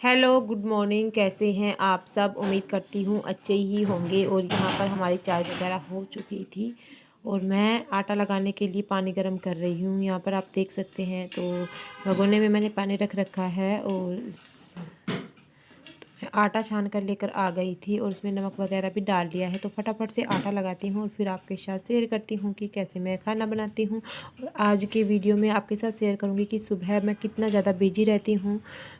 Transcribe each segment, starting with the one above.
Hello, good morning. कैसे हैं आप सब? उम्मीद करती हूँ अच्छे ही होंगे। और यहाँ पर हमारी चाय वगैरह हो चुकी थी और मैं आटा लगाने के लिए पानी गर्म कर रही हूँ। यहाँ पर आप देख सकते हैं, तो भगोने में मैंने पानी रख रखा है और आटा छान कर लेकर आ गई थी और उसमें नमक वगैरह भी डाल दिया है। तो फटाफट से आटा लगाती हूँ और फिर आपके साथ शेयर करती हूँ कि कैसे मैं खाना बनाती हूँ। और आज के वीडियो में आपके साथ शेयर करूँगी कि सुबह मैं कितना ज़्यादा बिजी रहती हूँ,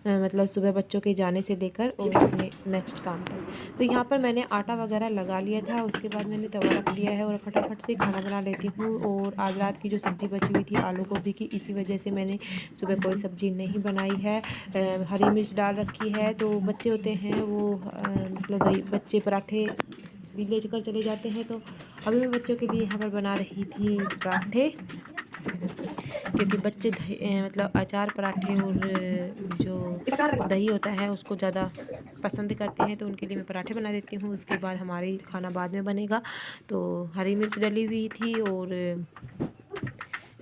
मतलब सुबह बच्चों के जाने से लेकर और अपने नेक्स्ट काम तक। तो यहाँ पर मैंने आटा वगैरह लगा लिया था, उसके बाद मैंने तवा रख दिया है और फटाफट से खाना बना लेती हूँ। और आज रात की जो सब्ज़ी बची हुई थी आलू गोभी की, इसी वजह से मैंने सुबह कोई सब्ज़ी नहीं बनाई है। हरी मिर्च डाल रखी है। तो बच्चे होते हैं वो मतलब दही बच्चे पराठे भी लेकर चले जाते हैं। तो अभी मैं बच्चों के लिए यहाँ पर बना रही थी पराठे, क्योंकि बच्चे मतलब अचार पराठे और जो दही होता है उसको ज़्यादा पसंद करते हैं। तो उनके लिए मैं पराठे बना देती हूँ, उसके बाद हमारी खाना बाद में बनेगा। तो हरी मिर्च डली हुई थी और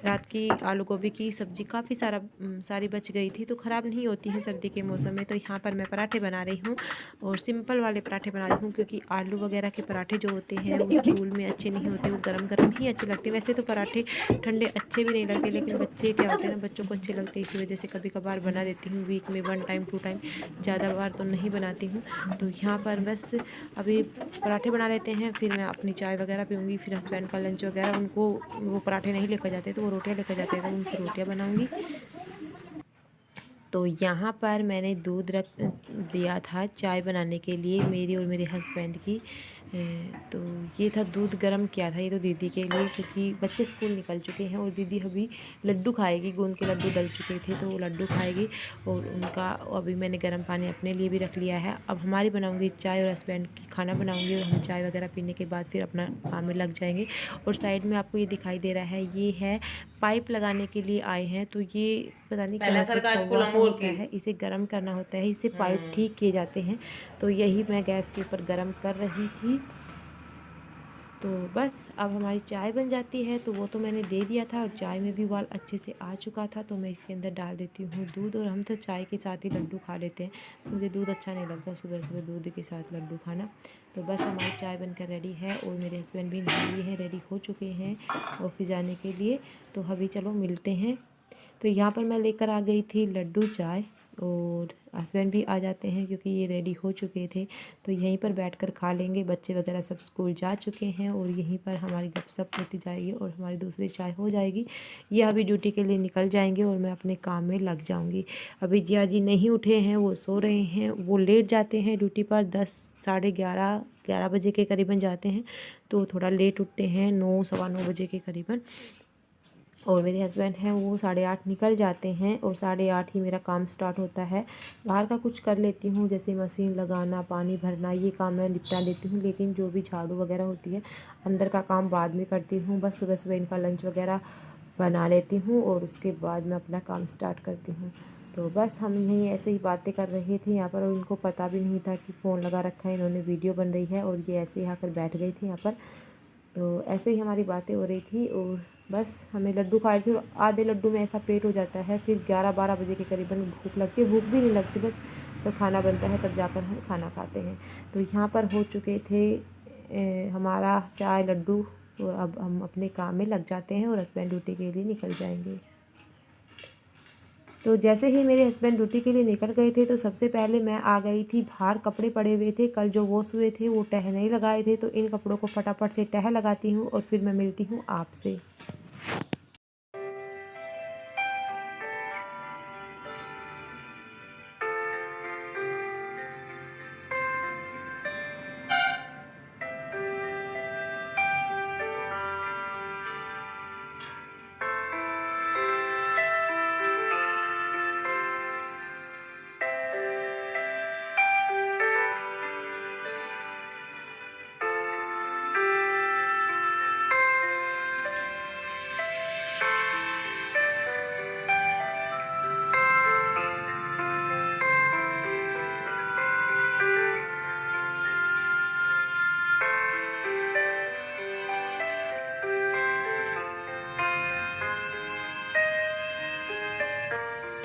रात की आलू गोभी की सब्ज़ी काफ़ी सारी बच गई थी, तो ख़राब नहीं होती है सर्दी के मौसम में। तो यहाँ पर मैं पराठे बना रही हूँ और सिंपल वाले पराठे बना रही हूँ, क्योंकि आलू वगैरह के पराठे जो होते हैं वो स्कूल में अच्छे नहीं होते, वो गरम गरम ही अच्छे लगते हैं। वैसे तो पराठे ठंडे अच्छे भी नहीं लगते, लेकिन बच्चे क्या होते हैं ना, बच्चों को अच्छे लगते हैं, इसी वजह से कभी कभार बना देती हूँ। वीक में 1 टाइम 2 टाइम, ज़्यादा बार तो नहीं बनाती हूँ। तो यहाँ पर बस अभी पराठे बना लेते हैं, फिर मैं अपनी चाय वगैरह पीऊँगी। फिर हस्बैंड का लंच वगैरह, उनको वो पराठे नहीं लेकर जाते तो वो रोटियां लेकर जाते हैं, तो उनकी रोटियां बनाऊँगी। तो यहाँ पर मैंने दूध रख दिया था चाय बनाने के लिए, मेरी और मेरे हस्बैंड की। तो ये था, दूध गर्म किया था ये तो दीदी के लिए, क्योंकि बच्चे स्कूल निकल चुके हैं और दीदी अभी लड्डू खाएगी। गोंद के लड्डू डल चुके थे तो वो लड्डू खाएगी। और उनका अभी मैंने गर्म पानी अपने लिए भी रख लिया है। अब हमारी बनाऊंगी चाय और हस्बैंड की खाना बनाऊंगी, और हम चाय वगैरह पीने के बाद फिर अपना काम में लग जाएंगे। और साइड में आपको ये दिखाई दे रहा है, ये है पाइप लगाने के लिए आए हैं। तो ये पता नहीं क्या पहला होता है, सरकार स्कूल कौवा सा अमूर होता की। है, इसे गर्म करना होता है, इससे पाइप ठीक किए जाते हैं। तो यही मैं गैस के ऊपर गर्म कर रही थी। तो बस अब हमारी चाय बन जाती है। तो वो तो मैंने दे दिया था और चाय में भी उबाल अच्छे से आ चुका था। तो मैं इसके अंदर डाल देती हूँ दूध, और हम तो चाय के साथ ही लड्डू खा लेते हैं। मुझे दूध अच्छा नहीं लगता सुबह सुबह दूध के साथ लड्डू खाना। तो बस हमारी चाय बनकर रेडी है और मेरे हस्बैंड भी नहा लिए हैं, रेडी हो चुके हैं ऑफिस जाने के लिए। तो अभी चलो मिलते हैं। तो यहाँ पर मैं लेकर आ गई थी लड्डू चाय, और हस्बैंड भी आ जाते हैं क्योंकि ये रेडी हो चुके थे। तो यहीं पर बैठकर खा लेंगे, बच्चे वगैरह सब स्कूल जा चुके हैं और यहीं पर हमारी गपशप होती जाएगी और हमारी दूसरी चाय हो जाएगी। ये अभी ड्यूटी के लिए निकल जाएंगे और मैं अपने काम में लग जाऊंगी। अभी जिया जी नहीं उठे हैं, वो सो रहे हैं। वो लेट जाते हैं ड्यूटी पर, 10 साढ़े 11 बजे के करीबन जाते हैं। तो थोड़ा लेट उठते हैं, 9 सवा 9 बजे के करीबन। और मेरे हस्बैंड हैं वो 8:30 निकल जाते हैं और 8:30 ही मेरा काम स्टार्ट होता है। बाहर का कुछ कर लेती हूँ, जैसे मशीन लगाना, पानी भरना, ये काम मैं निपटा लेती हूँ। लेकिन जो भी झाड़ू वगैरह होती है, अंदर का काम बाद में करती हूँ। बस सुबह सुबह इनका लंच वगैरह बना लेती हूँ और उसके बाद मैं अपना काम स्टार्ट करती हूँ। तो बस हम यहीं ऐसे ही बातें कर रहे थे यहाँ पर, और इनको पता भी नहीं था कि फ़ोन लगा रखा है, इन्होंने वीडियो बन रही है और ये ऐसे ही आकर बैठ गए थे यहाँ पर। तो ऐसे ही हमारी बातें हो रही थी और बस हमें लड्डू खा रही थी। और आधे लड्डू में ऐसा पेट हो जाता है, फिर 11-12 बजे के करीबन भूख लगती है। भूख भी नहीं लगती, बस तो खाना बनता है तब जाकर हम खाना खाते हैं। तो यहाँ पर हो चुके थे हमारा चाय लड्डू। तो अब हम अपने काम में लग जाते हैं और हस्बैंड ड्यूटी के लिए निकल जाएंगे। तो जैसे ही मेरे हस्बैंड ड्यूटी के लिए निकल गए थे, तो सबसे पहले मैं आ गई थी। बाहर कपड़े पड़े हुए थे, कल जो वॉश हुए थे वो तह नहीं लगाए थे। तो इन कपड़ों को फटाफट से तह लगाती हूँ और फिर मैं मिलती हूँ आपसे।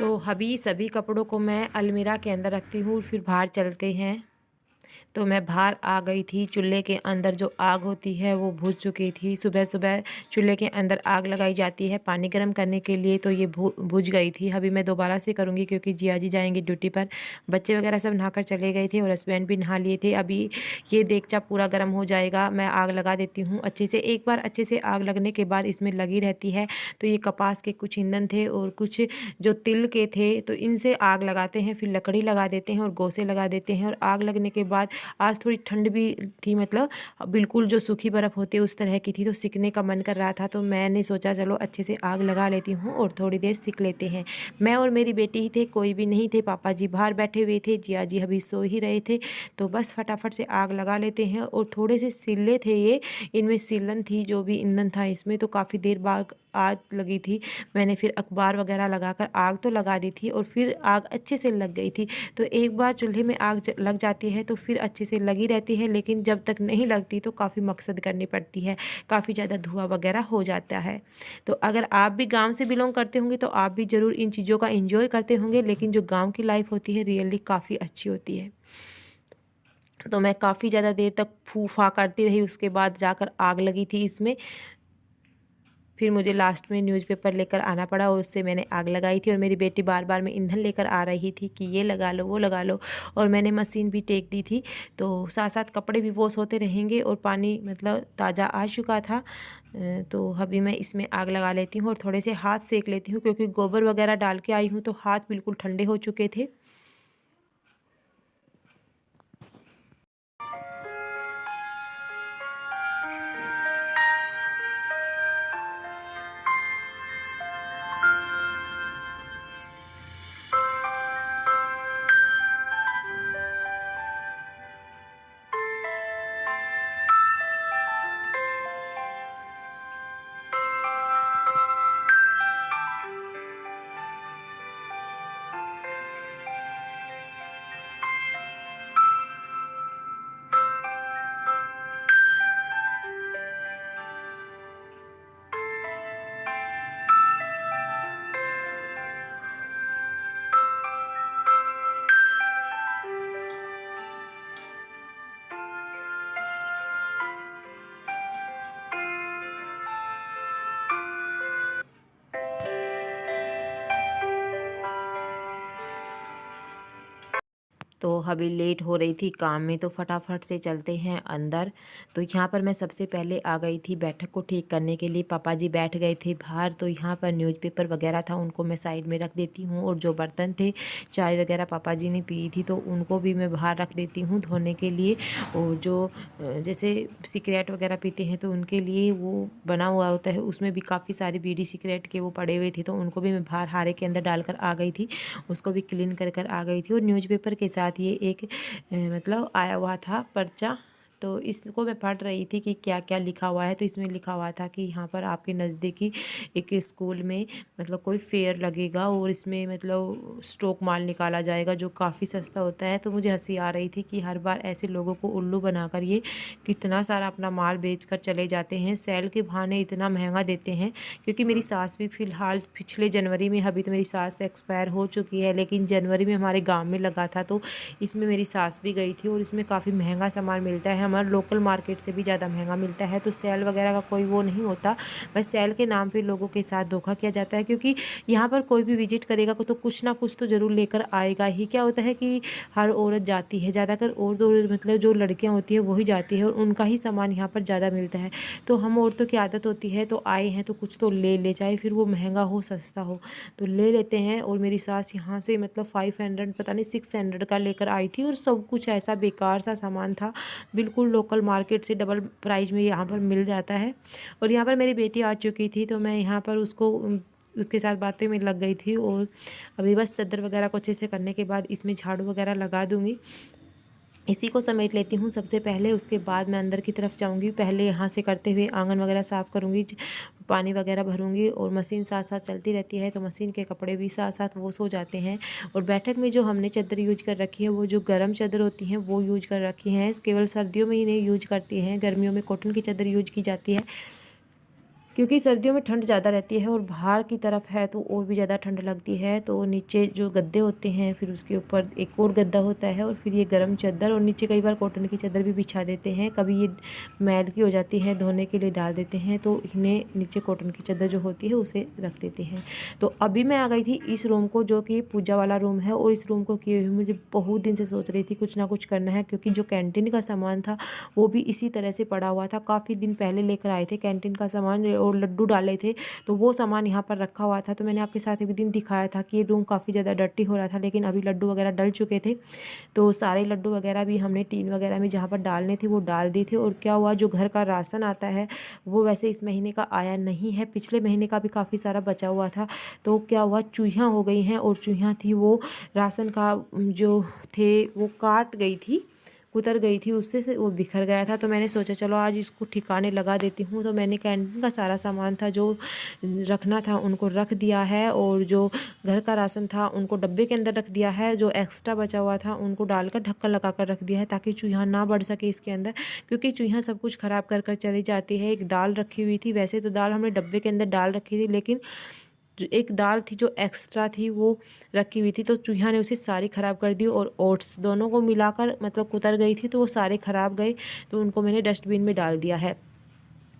तो अभी सभी कपड़ों को मैं अलमीरा के अंदर रखती हूँ, फिर बाहर चलते हैं। तो मैं बाहर आ गई थी। चूल्हे के अंदर जो आग होती है वो बुझ चुकी थी। सुबह सुबह चूल्हे के अंदर आग लगाई जाती है पानी गर्म करने के लिए, तो ये बुझ गई थी। अभी मैं दोबारा से करूँगी क्योंकि जिया जी जाएंगे ड्यूटी पर। बच्चे वगैरह सब नहाकर चले गए थे और हस्बैंड भी नहा लिए थे। अभी ये देगचा पूरा गर्म हो जाएगा, मैं आग लगा देती हूँ अच्छे से। एक बार अच्छे से आग लगने के बाद इसमें लगी रहती है। तो ये कपास के कुछ ईंधन थे और कुछ जो तिल के थे, तो इनसे आग लगाते हैं, फिर लकड़ी लगा देते हैं और गोसे लगा देते हैं। और आग लगने के बाद आज थोड़ी ठंड भी थी, मतलब बिल्कुल जो सूखी बर्फ़ होती है उस तरह की थी, तो सीखने का मन कर रहा था। तो मैंने सोचा चलो अच्छे से आग लगा लेती हूँ और थोड़ी देर सीख लेते हैं। मैं और मेरी बेटी ही थे, कोई भी नहीं थे। पापा जी बाहर बैठे हुए थे, जिया जी अभी सो ही रहे थे। तो बस फटाफट से आग लगा लेते हैं। और थोड़े से सिल्ले थे ये, इनमें सीलन थी, जो भी ईंधन था इसमें, तो काफ़ी देर बाद आग लगी थी। मैंने फिर अखबार वगैरह लगाकर आग तो लगा दी थी और फिर आग अच्छे से लग गई थी। तो एक बार चूल्हे में आग लग जाती है तो फिर अच्छे से लगी रहती है, लेकिन जब तक नहीं लगती तो काफ़ी मकसद करनी पड़ती है, काफ़ी ज़्यादा धुआं वगैरह हो जाता है। तो अगर आप भी गांव से बिलोंग करते होंगे तो आप भी ज़रूर इन चीज़ों का एंजॉय करते होंगे, लेकिन जो गांव की लाइफ होती है रियली काफ़ी अच्छी होती है। तो मैं काफ़ी ज़्यादा देर तक फूफा करती रही, उसके बाद जाकर आग लगी थी इसमें। फिर मुझे लास्ट में न्यूज़पेपर लेकर आना पड़ा और उससे मैंने आग लगाई थी। और मेरी बेटी बार बार में ईंधन लेकर आ रही थी कि ये लगा लो वो लगा लो, और मैंने मशीन भी टेक दी थी। तो साथ साथ कपड़े भी वॉश होते रहेंगे और पानी मतलब ताज़ा आ चुका था। तो अभी मैं इसमें आग लगा लेती हूँ और थोड़े से हाथ सेक लेती हूँ, क्योंकि गोबर वगैरह डाल के आई हूँ तो हाथ बिल्कुल ठंडे हो चुके थे। तो अभी लेट हो रही थी काम में, तो फटाफट से चलते हैं अंदर। तो यहाँ पर मैं सबसे पहले आ गई थी बैठक को ठीक करने के लिए। पापा जी बैठ गए थे बाहर, तो यहाँ पर न्यूज़पेपर वगैरह था उनको मैं साइड में रख देती हूँ। और जो बर्तन थे, चाय वगैरह पापा जी ने पी थी, तो उनको भी मैं बाहर रख देती हूँ धोने के लिए। और जो जैसे सिगरेट वगैरह पीते हैं तो उनके लिए वो बना हुआ होता है, उसमें भी काफ़ी सारे बीड़ी सिगरेट के वो पड़े हुए थे, तो उनको भी मैं बाहर हारे के अंदर डालकर आ गई थी। उसको भी क्लीन कर आ गई थी। और न्यूज़पेपर के साथ ये एक मतलब आया हुआ था पर्चा, तो इसको मैं पढ़ रही थी कि क्या क्या लिखा हुआ है। तो इसमें लिखा हुआ था कि यहाँ पर आपके नज़दीकी एक स्कूल में मतलब कोई फेयर लगेगा और इसमें मतलब स्टॉक माल निकाला जाएगा जो काफ़ी सस्ता होता है। तो मुझे हंसी आ रही थी कि हर बार ऐसे लोगों को उल्लू बनाकर ये कितना सारा अपना माल बेच कर चले जाते हैं, सेल के बहाने इतना महंगा देते हैं। क्योंकि मेरी सास भी फ़िलहाल पिछले जनवरी में, अभी तो मेरी सास एक्सपायर हो चुकी है, लेकिन जनवरी में हमारे गाँव में लगा था, तो इसमें मेरी सास भी गई थी। और इसमें काफ़ी महंगा सामान मिलता है, हमारे लोकल मार्केट से भी ज़्यादा महंगा मिलता है। तो सेल वगैरह का कोई वो नहीं होता, बस सेल के नाम पे लोगों के साथ धोखा किया जाता है। क्योंकि यहाँ पर कोई भी विजिट करेगा तो कुछ ना कुछ तो ज़रूर लेकर आएगा ही। क्या होता है कि हर औरत जाती है, ज़्यादातर और दो मतलब जो लड़कियाँ होती हैं वही जाती है और उनका ही सामान यहाँ पर ज़्यादा मिलता है। तो हम औरतों की आदत होती है, तो आए हैं तो कुछ तो ले ले, चाहे फिर वो महंगा हो सस्ता हो, तो ले लेते हैं। और मेरी सास यहाँ से मतलब 500 पता नहीं 600 का लेकर आई थी, और सब कुछ ऐसा बेकार सा सामान था, बिल्कुल लोकल मार्केट से डबल प्राइस में यहाँ पर मिल जाता है। और यहाँ पर मेरी बेटी आ चुकी थी, तो मैं यहाँ पर उसके साथ बातें में लग गई थी। और अभी बस चादर वगैरह को अच्छे से करने के बाद इसमें झाड़ू वगैरह लगा दूँगी, इसी को समेट लेती हूँ सबसे पहले। उसके बाद मैं अंदर की तरफ जाऊँगी, पहले यहाँ से करते हुए आंगन वगैरह साफ़ करूँगी, पानी वगैरह भरूँगी। और मशीन साथ साथ चलती रहती है, तो मशीन के कपड़े भी साथ साथ वॉश हो जाते हैं। और बैठक में जो हमने चादर यूज कर रखी है वो जो गर्म चादर होती हैं वो यूज कर रखी हैं, केवल सर्दियों में ही नहीं यूज करती हैं, गर्मियों में कॉटन की चादर यूज की जाती है। क्योंकि सर्दियों में ठंड ज़्यादा रहती है और बाहर की तरफ है तो और भी ज़्यादा ठंड लगती है। तो नीचे जो गद्दे होते हैं, फिर उसके ऊपर एक और गद्दा होता है और फिर ये गर्म चादर, और नीचे कई बार कॉटन की चादर भी बिछा देते हैं। कभी ये मैल की हो जाती है, धोने के लिए डाल देते हैं, तो इन्हें नीचे कॉटन की चादर जो होती है उसे रख देते हैं। तो अभी मैं आ गई थी इस रूम को, जो कि पूजा वाला रूम है, और इस रूम को किए हुए मुझे बहुत दिन से सोच रही थी कुछ ना कुछ करना है, क्योंकि जो कैंटीन का सामान था वो भी इसी तरह से पड़ा हुआ था। काफ़ी दिन पहले लेकर आए थे कैंटीन का सामान और लड्डू डाले थे, तो वो सामान यहाँ पर रखा हुआ था। तो मैंने आपके साथ एक दिन दिखाया था कि ये रूम काफ़ी ज़्यादा डर्टी हो रहा था, लेकिन अभी लड्डू वगैरह डल चुके थे। तो सारे लड्डू वगैरह भी हमने टीन वगैरह में जहाँ पर डालने थे वो डाल दिए थे। और क्या हुआ, जो घर का राशन आता है वो वैसे इस महीने का आया नहीं है, पिछले महीने का भी काफ़ी सारा बचा हुआ था। तो क्या हुआ, चूहियाँ हो गई हैं, और चूहियाँ थी वो राशन का जो थे वो काट गई थी, कुतर गई थी, उससे से वो बिखर गया था। तो मैंने सोचा चलो आज इसको ठिकाने लगा देती हूँ। तो मैंने कैंटीन का सारा सामान था जो रखना था उनको रख दिया है, और जो घर का राशन था उनको डब्बे के अंदर रख दिया है। जो एक्स्ट्रा बचा हुआ था उनको डालकर ढक्कन लगा कर रख दिया है, ताकि चूहा ना बढ़ सके इसके अंदर, क्योंकि चूहा सब कुछ ख़राब कर कर चली जाती है। एक दाल रखी हुई थी, वैसे तो दाल हमने डब्बे के अंदर डाल रखी थी, लेकिन जो एक दाल थी जो एक्स्ट्रा थी वो रखी हुई थी, तो चूहा ने उसे सारी ख़राब कर दी। और ओट्स दोनों को मिलाकर मतलब कुतर गई थी, तो वो सारे ख़राब गए, तो उनको मैंने डस्टबिन में डाल दिया है।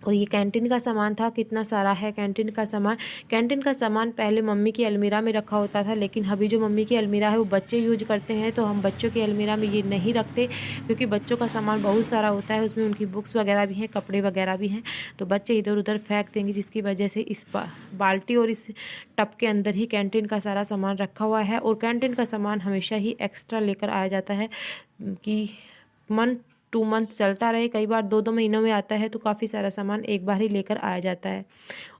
और ये कैंटीन का सामान था, कितना सारा है कैंटीन का सामान। कैंटीन का सामान पहले मम्मी की अलमीरा में रखा होता था, लेकिन अभी जो मम्मी की अलमीरा है वो बच्चे यूज करते हैं, तो हम बच्चों की अलमीरा में ये नहीं रखते, क्योंकि बच्चों का सामान बहुत सारा होता है, उसमें उनकी बुक्स वगैरह भी हैं, कपड़े वगैरह भी हैं, तो बच्चे इधर उधर फेंक देंगे, जिसकी वजह से इस बाल्टी और इस टब के अंदर ही कैंटीन का सारा सामान रखा हुआ है। और कैंटीन का सामान हमेशा ही एक्स्ट्रा लेकर आया जाता है कि मन 2 मंथ चलता रहे। कई बार 2-2 महीनों में आता है, तो काफ़ी सारा सामान एक बार ही लेकर आया जाता है।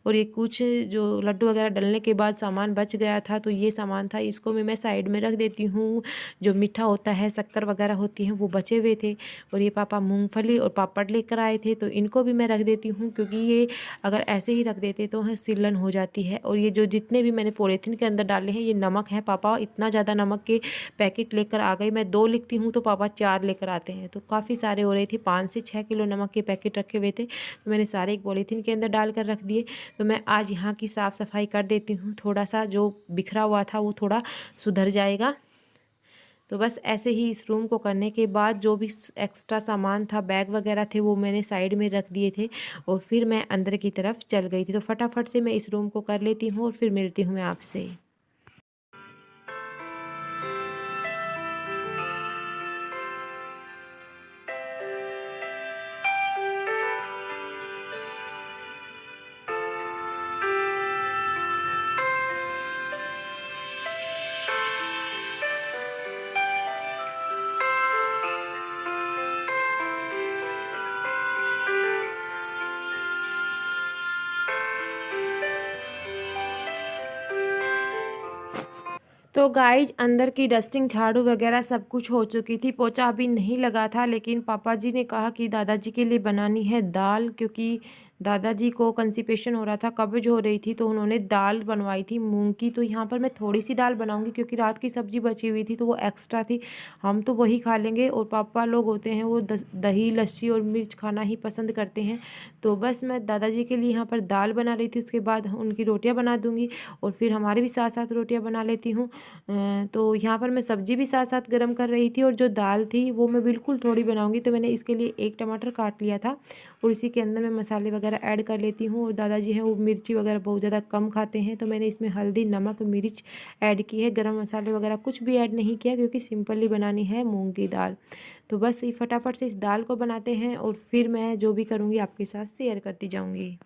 और ये कुछ जो लड्डू वगैरह डलने के बाद सामान बच गया था, तो ये सामान था, इसको भी मैं साइड में रख देती हूँ। जो मीठा होता है, शक्कर वगैरह होती हैं, वो बचे हुए थे। और ये पापा मूंगफली और पापड़ लेकर आए थे, तो इनको भी मैं रख देती हूँ, क्योंकि ये अगर ऐसे ही रख देते तो सिलन हो जाती है। और ये जो जितने भी मैंने पॉलीथीन के अंदर डाले हैं, ये नमक है। पापा इतना ज़्यादा नमक के पैकेट लेकर आ गए, मैं 2 लिखती हूँ तो पापा 4 लेकर आते हैं, तो काफ़ी सारे हो रहे थे। 5 से 6 किलो नमक के पैकेट रखे हुए थे, तो मैंने सारे एक पॉलीथीन के अंदर डाल कर रख दिए। तो मैं आज यहाँ की साफ़ सफाई कर देती हूँ, थोड़ा सा जो बिखरा हुआ था वो थोड़ा सुधर जाएगा। तो बस ऐसे ही इस रूम को करने के बाद जो भी एक्स्ट्रा सामान था, बैग वगैरह थे, वो मैंने साइड में रख दिए थे, और फिर मैं अंदर की तरफ चल गई थी। तो फटाफट से मैं इस रूम को कर लेती हूँ और फिर मिलती हूँ मैं आपसे। तो गाइज अंदर की डस्टिंग, झाड़ू वगैरह सब कुछ हो चुकी थी। पोछा अभी नहीं लगा था, लेकिन पापा जी ने कहा कि दादाजी के लिए बनानी है दाल, क्योंकि दादाजी को कंस्टिपेशन हो रहा था, कब्ज हो रही थी, तो उन्होंने दाल बनवाई थी मूंग की। तो यहाँ पर मैं थोड़ी सी दाल बनाऊंगी, क्योंकि रात की सब्जी बची हुई थी तो वो एक्स्ट्रा थी, हम तो वही खा लेंगे। और पापा लोग होते हैं वो दही लस्सी और मिर्च खाना ही पसंद करते हैं। तो बस मैं दादाजी के लिए यहाँ पर दाल बना रही थी, उसके बाद उनकी रोटियाँ बना दूँगी, और फिर हमारे भी साथ साथ रोटियाँ बना लेती हूँ। तो यहाँ पर मैं सब्जी भी साथ साथ गर्म कर रही थी, और जो दाल थी वो मैं बिल्कुल थोड़ी बनाऊंगी। तो मैंने इसके लिए 1 टमाटर काट लिया था, और इसी के अंदर मैं मसाले वगैरह ऐड कर लेती हूँ। और दादाजी हैं वो मिर्ची वगैरह बहुत ज़्यादा कम खाते हैं, तो मैंने इसमें हल्दी, नमक, मिर्च ऐड की है। गरम मसाले वगैरह कुछ भी ऐड नहीं किया, क्योंकि सिंपली बनानी है मूँग की दाल। तो बस ये फटाफट से इस दाल को बनाते हैं, और फिर मैं जो भी करूँगी आपके साथ शेयर करती जाऊँगी।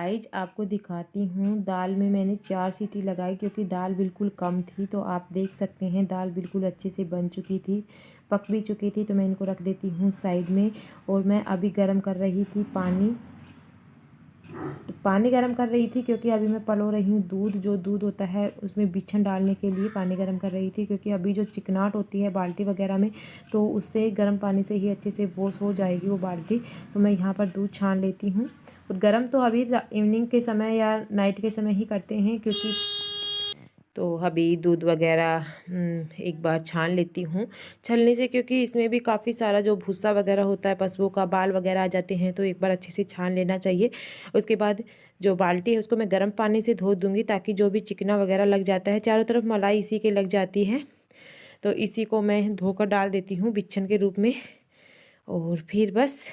गाइज आपको दिखाती हूँ, दाल में मैंने 4 सीटी लगाई क्योंकि दाल बिल्कुल कम थी। तो आप देख सकते हैं दाल बिल्कुल अच्छे से बन चुकी थी, पक भी चुकी थी। तो मैं इनको रख देती हूँ साइड में। और मैं अभी गर्म कर रही थी पानी। तो पानी गर्म कर रही थी क्योंकि अभी मैं पलो रही हूँ दूध। जो दूध होता है उसमें बिछन डालने के लिए पानी गर्म कर रही थी, क्योंकि अभी जो चिकनाहट होती है बाल्टी वगैरह में, तो उससे गर्म पानी से ही अच्छे से वॉश हो जाएगी वो बाल्टी। तो मैं यहाँ पर दूध छान लेती हूँ। और गर्म तो अभी इवनिंग के समय या नाइट के समय ही करते हैं, क्योंकि तो अभी दूध वगैरह एक बार छान लेती हूँ छलनी से, क्योंकि इसमें भी काफ़ी सारा जो भूसा वगैरह होता है पशुओं का, बाल वगैरह आ जाते हैं। तो एक बार अच्छे से छान लेना चाहिए। उसके बाद जो बाल्टी है उसको मैं गर्म पानी से धो दूँगी, ताकि जो भी चिकना वगैरह लग जाता है, चारों तरफ मलाई इसी के लग जाती है। तो इसी को मैं धोकर डाल देती हूँ बिच्छन के रूप में। और फिर बस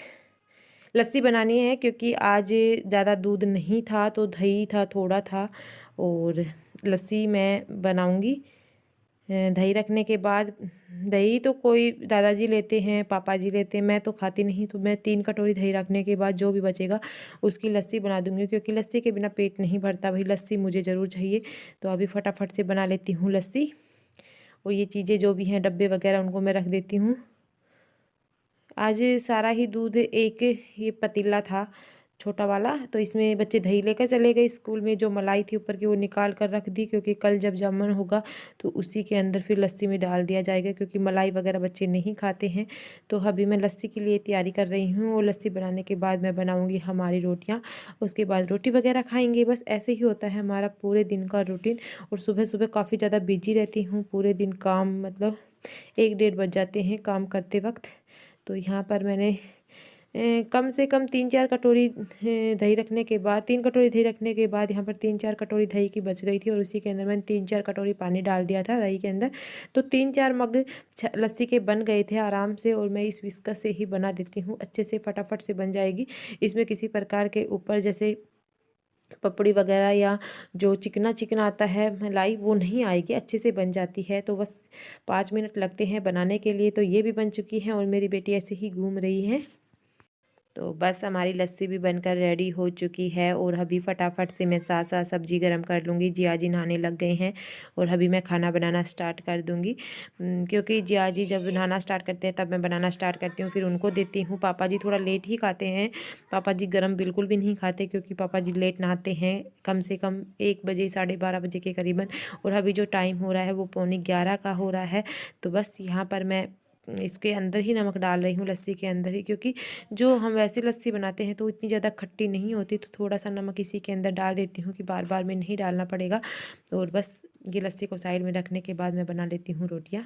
लस्सी बनानी है, क्योंकि आज ज़्यादा दूध नहीं था तो दही था थोड़ा था। और लस्सी मैं बनाऊंगी। दही रखने के बाद, दही तो कोई दादाजी लेते हैं, पापा जी लेते हैं, मैं तो खाती नहीं। तो मैं 3 कटोरी दही रखने के बाद जो भी बचेगा उसकी लस्सी बना दूंगी, क्योंकि लस्सी के बिना पेट नहीं भरता। भाई लस्सी मुझे ज़रूर चाहिए। तो अभी फटाफट से बना लेती हूँ लस्सी। और ये चीज़ें जो भी हैं डब्बे वगैरह उनको मैं रख देती हूँ। आज सारा ही दूध एक ये पतीला था छोटा वाला, तो इसमें बच्चे दही लेकर चले गए स्कूल में। जो मलाई थी ऊपर की वो निकाल कर रख दी, क्योंकि कल जब जामन होगा तो उसी के अंदर फिर लस्सी में डाल दिया जाएगा, क्योंकि मलाई वगैरह बच्चे नहीं खाते हैं। तो अभी मैं लस्सी के लिए तैयारी कर रही हूँ। और लस्सी बनाने के बाद मैं बनाऊँगी हमारी रोटियाँ। उसके बाद रोटी वगैरह खाएँगे। बस ऐसे ही होता है हमारा पूरे दिन का रूटीन। और सुबह सुबह काफ़ी ज़्यादा बिजी रहती हूँ पूरे दिन। काम मतलब 1-1:30 बज जाते हैं काम करते वक्त। तो यहाँ पर मैंने कम से कम 3-4 कटोरी दही रखने के बाद, 3 कटोरी दही रखने के बाद यहाँ पर 3-4 कटोरी दही की बच गई थी। और उसी के अंदर मैंने 3-4 कटोरी पानी डाल दिया था दही के अंदर। तो 3-4 मग लस्सी के बन गए थे आराम से। और मैं इस विस्कस से ही बना देती हूँ, अच्छे से फटाफट से बन जाएगी। इसमें किसी प्रकार के ऊपर जैसे पपड़ी वगैरह या जो चिकना चिकना आता है मलाई, वो नहीं आएगी, अच्छे से बन जाती है। तो बस 5 मिनट लगते हैं बनाने के लिए। तो ये भी बन चुकी है और मेरी बेटी ऐसे ही घूम रही है। तो बस हमारी लस्सी भी बनकर रेडी हो चुकी है। और अभी फटाफट से मैं साथ साथ सब्जी गर्म कर लूँगी। जिया जी नहाने लग गए हैं और अभी मैं खाना बनाना स्टार्ट कर दूँगी, क्योंकि जिया जी जब नहाना स्टार्ट करते हैं तब मैं बनाना स्टार्ट करती हूँ, फिर उनको देती हूँ। पापा जी थोड़ा लेट ही खाते हैं। पापा जी गर्म बिल्कुल भी नहीं खाते, क्योंकि पापा जी लेट नहाते हैं, कम से कम 1 बजे 12:30 बजे के करीबन। और अभी जो टाइम हो रहा है वो 11:15 का हो रहा है। तो बस यहाँ पर मैं इसके अंदर ही नमक डाल रही हूँ, लस्सी के अंदर ही, क्योंकि जो हम वैसे लस्सी बनाते हैं तो इतनी ज़्यादा खट्टी नहीं होती। तो थोड़ा सा नमक इसी के अंदर डाल देती हूँ कि बार बार में नहीं डालना पड़ेगा। और बस ये लस्सी को साइड में रखने के बाद मैं बना लेती हूँ रोटियाँ।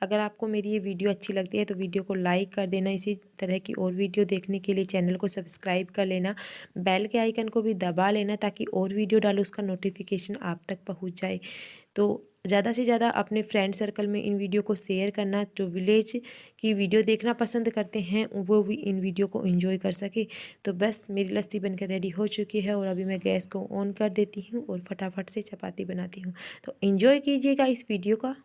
अगर आपको मेरी ये वीडियो अच्छी लगती है तो वीडियो को लाइक कर देना। इसी तरह की और वीडियो देखने के लिए चैनल को सब्सक्राइब कर लेना, बेल के आइकन को भी दबा लेना, ताकि और वीडियो डालो उसका नोटिफिकेशन आप तक पहुंच जाए। तो ज़्यादा से ज़्यादा अपने फ्रेंड सर्कल में इन वीडियो को शेयर करना। जो विलेज की वीडियो देखना पसंद करते हैं वो भी इन वीडियो को एंजॉय कर सके। तो बस मेरी लस्सी बनकर रेडी हो चुकी है और अभी मैं गैस को ऑन कर देती हूँ और फटाफट से चपाती बनाती हूँ। तो एंजॉय कीजिएगा इस वीडियो का।